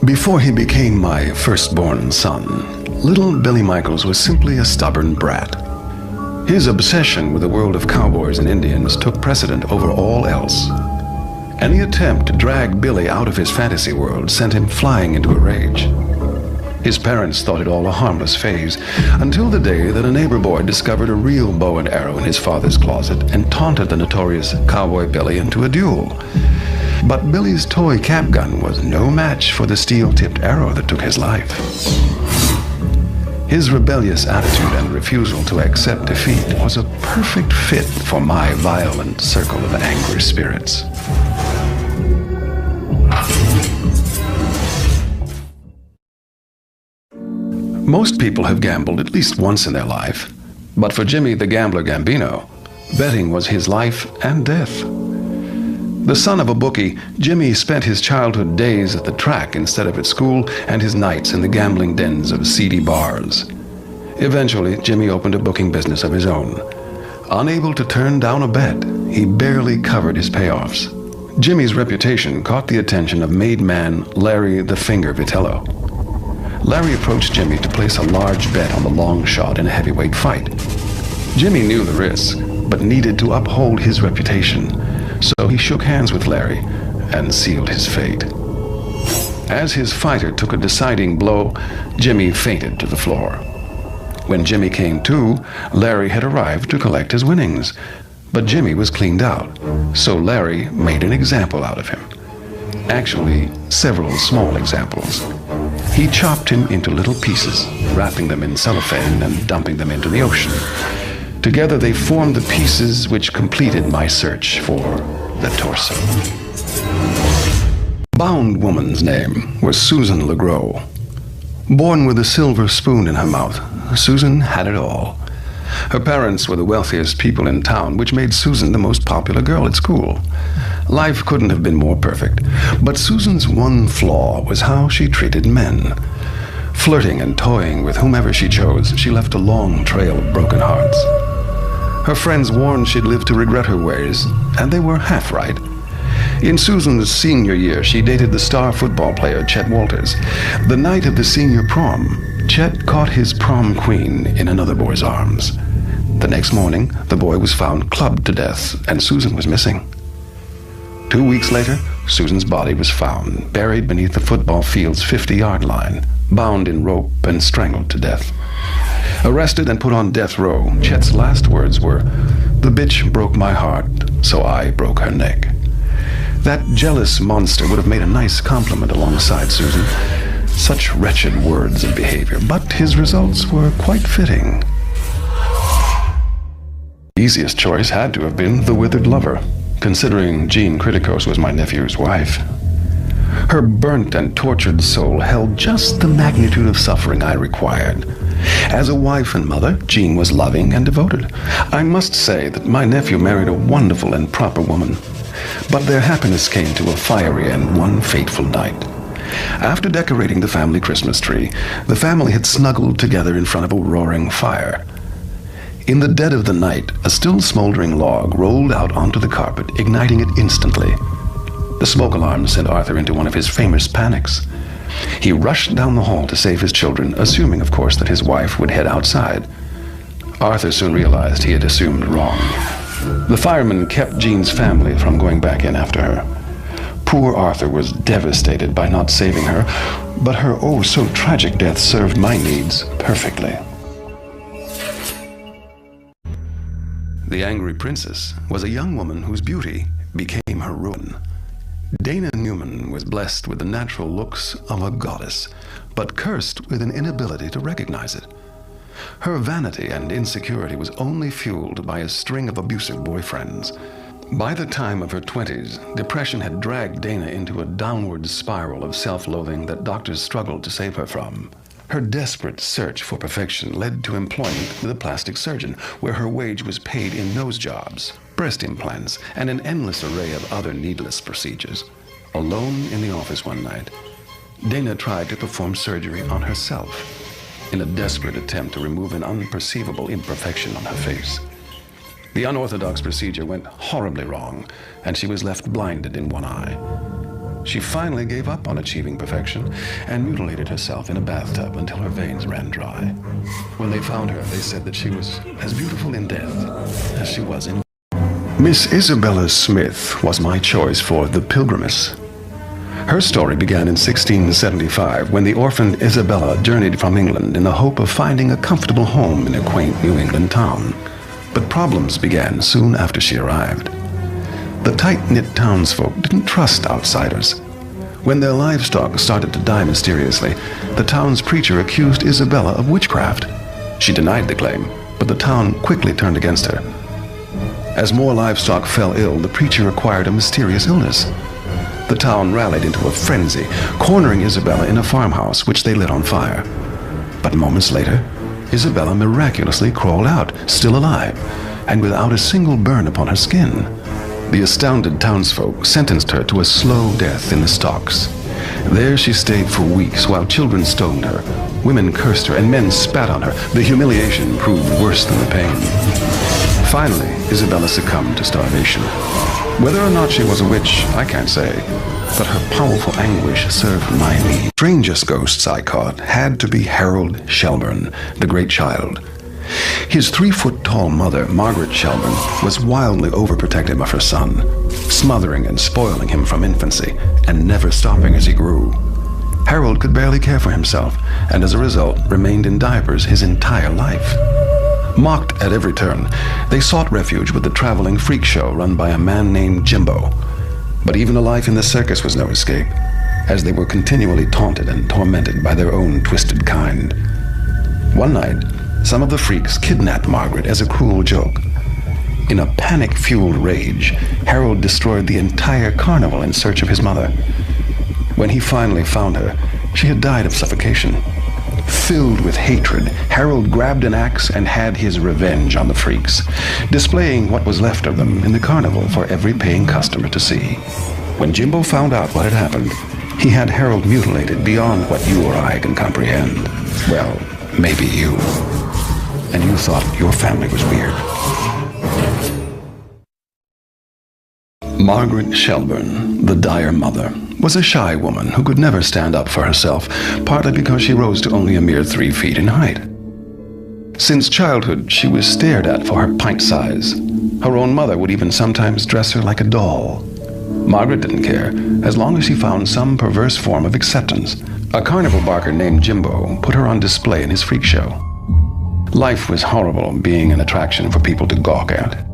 Before he became my firstborn son, little Billy Michaels was simply a stubborn brat. His obsession with the world of cowboys and Indians took precedent over all else. Any attempt to drag Billy out of his fantasy world sent him flying into a rage. His parents thought it all a harmless phase, until the day that a neighbor boy discovered a real bow and arrow in his father's closet and taunted the notorious Cowboy Billy into a duel. But Billy's toy cap gun was no match for the steel-tipped arrow that took his life. His rebellious attitude and refusal to accept defeat was a perfect fit for my violent circle of angry spirits. Most people have gambled at least once in their life, but for Jimmy the Gambler Gambino, betting was his life and death. The son of a bookie, Jimmy spent his childhood days at the track instead of at school and his nights in the gambling dens of seedy bars. Eventually, Jimmy opened a booking business of his own. Unable to turn down a bet, he barely covered his payoffs. Jimmy's reputation caught the attention of made man Larry the Finger Vitello. Larry approached Jimmy to place a large bet on the long shot in a heavyweight fight. Jimmy knew the risk, but needed to uphold his reputation, so he shook hands with Larry and sealed his fate. As his fighter took a deciding blow, Jimmy fainted to the floor. When Jimmy came to, Larry had arrived to collect his winnings, but Jimmy was cleaned out, so Larry made an example out of him. Actually, several small examples. He chopped him into little pieces, wrapping them in cellophane and dumping them into the ocean. Together they formed the pieces which completed my search for the torso. Bound woman's name was Susan LeGros. Born with a silver spoon in her mouth, Susan had it all. Her parents were the wealthiest people in town, which made Susan the most popular girl at school. Life couldn't have been more perfect, but Susan's one flaw was how she treated men. Flirting and toying with whomever she chose, she left a long trail of broken hearts. Her friends warned she'd live to regret her ways, and they were half right. In Susan's senior year, she dated the star football player Chet Walters. The night of the senior prom, Chet caught his prom queen in another boy's arms. The next morning, the boy was found clubbed to death, and Susan was missing. 2 weeks later, Susan's body was found, buried beneath the football field's 50-yard line, bound in rope and strangled to death. Arrested and put on death row, Chet's last words were, "The bitch broke my heart, so I broke her neck." That jealous monster would have made a nice compliment alongside Susan. Such wretched words and behavior, but his results were quite fitting. The easiest choice had to have been the withered lover, considering Jean Criticos was my nephew's wife. Her burnt and tortured soul held just the magnitude of suffering I required. As a wife and mother, Jean was loving and devoted. I must say that my nephew married a wonderful and proper woman. But their happiness came to a fiery end one fateful night. After decorating the family Christmas tree, the family had snuggled together in front of a roaring fire. In the dead of the night, a still smoldering log rolled out onto the carpet, igniting it instantly. The smoke alarm sent Arthur into one of his famous panics. He rushed down the hall to save his children, assuming, of course, that his wife would head outside. Arthur soon realized he had assumed wrong. The firemen kept Jean's family from going back in after her. Poor Arthur was devastated by not saving her, but her oh-so-tragic death served my needs perfectly. The angry princess was a young woman whose beauty became her ruin. Dana Newman was blessed with the natural looks of a goddess, but cursed with an inability to recognize it. Her vanity and insecurity was only fueled by a string of abusive boyfriends. By the time of her 20s, depression had dragged Dana into a downward spiral of self-loathing that doctors struggled to save her from. Her desperate search for perfection led to employment with a plastic surgeon, where her wage was paid in nose jobs, breast implants, and an endless array of other needless procedures. Alone in the office one night, Dana tried to perform surgery on herself in a desperate attempt to remove an unperceivable imperfection on her face. The unorthodox procedure went horribly wrong, and she was left blinded in one eye. She finally gave up on achieving perfection and mutilated herself in a bathtub until her veins ran dry. When they found her, they said that she was as beautiful in death as she was in... Miss Isabella Smith was my choice for The Pilgrimess. Her story began in 1675 when the orphaned Isabella journeyed from England in the hope of finding a comfortable home in a quaint New England town. But problems began soon after she arrived. The tight-knit townsfolk didn't trust outsiders. When their livestock started to die mysteriously, the town's preacher accused Isabella of witchcraft. She denied the claim, but the town quickly turned against her. As more livestock fell ill, the preacher acquired a mysterious illness. The town rallied into a frenzy, cornering Isabella in a farmhouse, which they lit on fire. But moments later, Isabella miraculously crawled out, still alive, and without a single burn upon her skin. The astounded townsfolk sentenced her to a slow death in the stocks. There she stayed for weeks while children stoned her, women cursed her, and men spat on her. The humiliation proved worse than the pain. Finally, Isabella succumbed to starvation. Whether or not she was a witch, I can't say, but her powerful anguish served my need. Strangest ghosts I caught had to be Harold Shelburne, the great child. His 3-foot-tall mother, Margaret Shelburne, was wildly overprotective of her son, smothering and spoiling him from infancy, and never stopping as he grew. Harold could barely care for himself, and as a result, remained in diapers his entire life. Mocked at every turn, they sought refuge with the traveling freak show run by a man named Jimbo. But even a life in the circus was no escape, as they were continually taunted and tormented by their own twisted kind. One night, some of the freaks kidnapped Margaret as a cruel joke. In a panic-fueled rage, Harold destroyed the entire carnival in search of his mother. When he finally found her, she had died of suffocation. Filled with hatred, Harold grabbed an axe and had his revenge on the freaks, displaying what was left of them in the carnival for every paying customer to see. When Jimbo found out what had happened, he had Harold mutilated beyond what you or I can comprehend. Well, maybe you. And you thought your family was weird. Margaret Shelburne, the dire mother, was a shy woman who could never stand up for herself, partly because she rose to only a mere 3 feet in height. Since childhood, she was stared at for her pint size. Her own mother would even sometimes dress her like a doll. Margaret didn't care, as long as she found some perverse form of acceptance. A carnival barker named Jimbo put her on display in his freak show. Life was horrible, being an attraction for people to gawk at.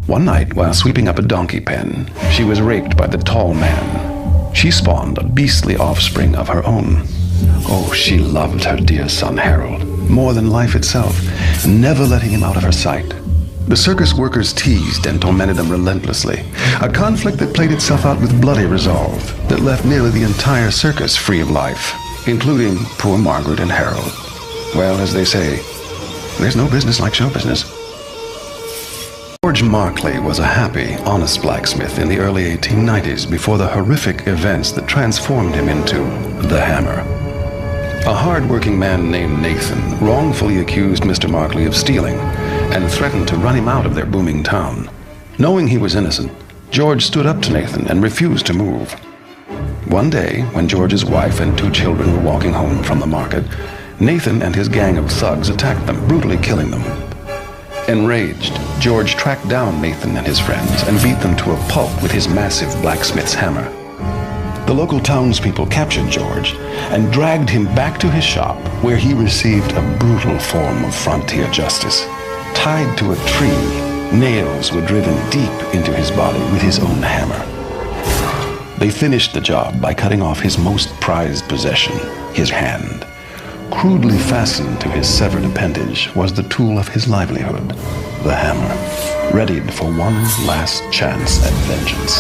One night, while sweeping up a donkey pen, she was raped by the tall man. She spawned a beastly offspring of her own. Oh, she loved her dear son Harold, more than life itself, never letting him out of her sight. The circus workers teased and tormented him relentlessly, a conflict that played itself out with bloody resolve that left nearly the entire circus free of life, including poor Margaret and Harold. Well, as they say, there's no business like show business. George Markley was a happy, honest blacksmith in the early 1890s before the horrific events that transformed him into the Hammer. A hard-working man named Nathan wrongfully accused Mr. Markley of stealing and threatened to run him out of their booming town. Knowing he was innocent, George stood up to Nathan and refused to move. One day, when George's wife and 2 children were walking home from the market, Nathan and his gang of thugs attacked them, brutally killing them. Enraged, George tracked down Nathan and his friends and beat them to a pulp with his massive blacksmith's hammer. The local townspeople captured George and dragged him back to his shop, where he received a brutal form of frontier justice. Tied to a tree, nails were driven deep into his body with his own hammer. They finished the job by cutting off his most prized possession, his hand. Crudely fastened to his severed appendage was the tool of his livelihood, the hammer, readied for one last chance at vengeance.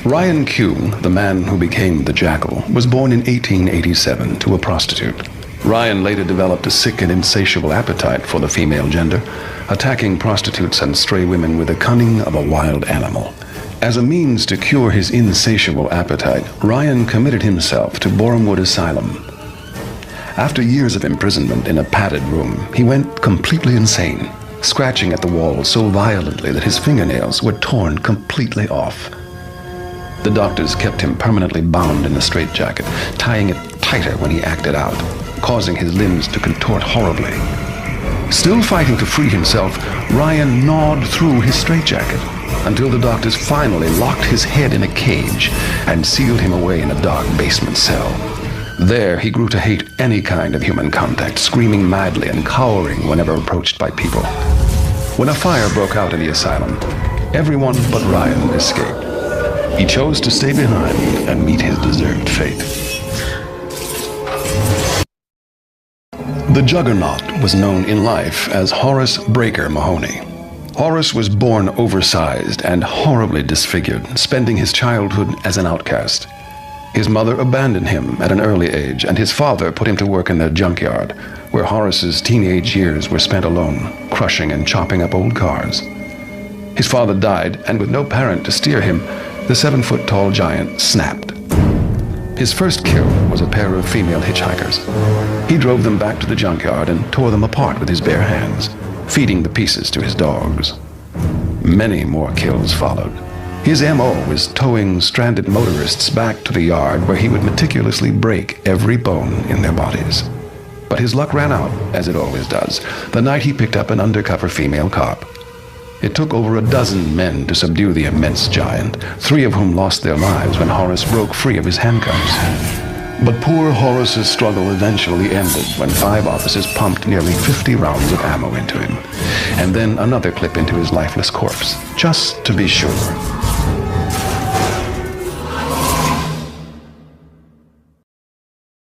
Ryan Q, the man who became the Jackal, was born in 1887 to a prostitute. Ryan later developed a sick and insatiable appetite for the female gender, attacking prostitutes and stray women with the cunning of a wild animal. As a means to cure his insatiable appetite, Ryan committed himself to Borehamwood Asylum. After years of imprisonment in a padded room, he went completely insane. scratching at the wall so violently that his fingernails were torn completely off. The doctors kept him permanently bound in a straitjacket, tying it tighter when he acted out, causing his limbs to contort horribly. Still fighting to free himself, Ryan gnawed through his straitjacket until the doctors finally locked his head in a cage and sealed him away in a dark basement cell. There, he grew to hate any kind of human contact, screaming madly and cowering whenever approached by people. When a fire broke out in the asylum, everyone but Ryan escaped. He chose to stay behind and meet his deserved fate. The Juggernaut was known in life as Horace Breaker Mahoney. Horace was born oversized and horribly disfigured, spending his childhood as an outcast. His mother abandoned him at an early age, and his father put him to work in their junkyard, where Horace's teenage years were spent alone, crushing and chopping up old cars. His father died, and with no parent to steer him, the 7-foot-tall giant snapped. His first kill was a pair of female hitchhikers. He drove them back to the junkyard and tore them apart with his bare hands, feeding the pieces to his dogs. Many more kills followed. His M.O. was towing stranded motorists back to the yard where he would meticulously break every bone in their bodies. But his luck ran out, as it always does, the night he picked up an undercover female cop. It took over a dozen men to subdue the immense giant, 3 of whom lost their lives when Horace broke free of his handcuffs. But poor Horace's struggle eventually ended when 5 officers pumped nearly 50 rounds of ammo into him, and then another clip into his lifeless corpse, just to be sure.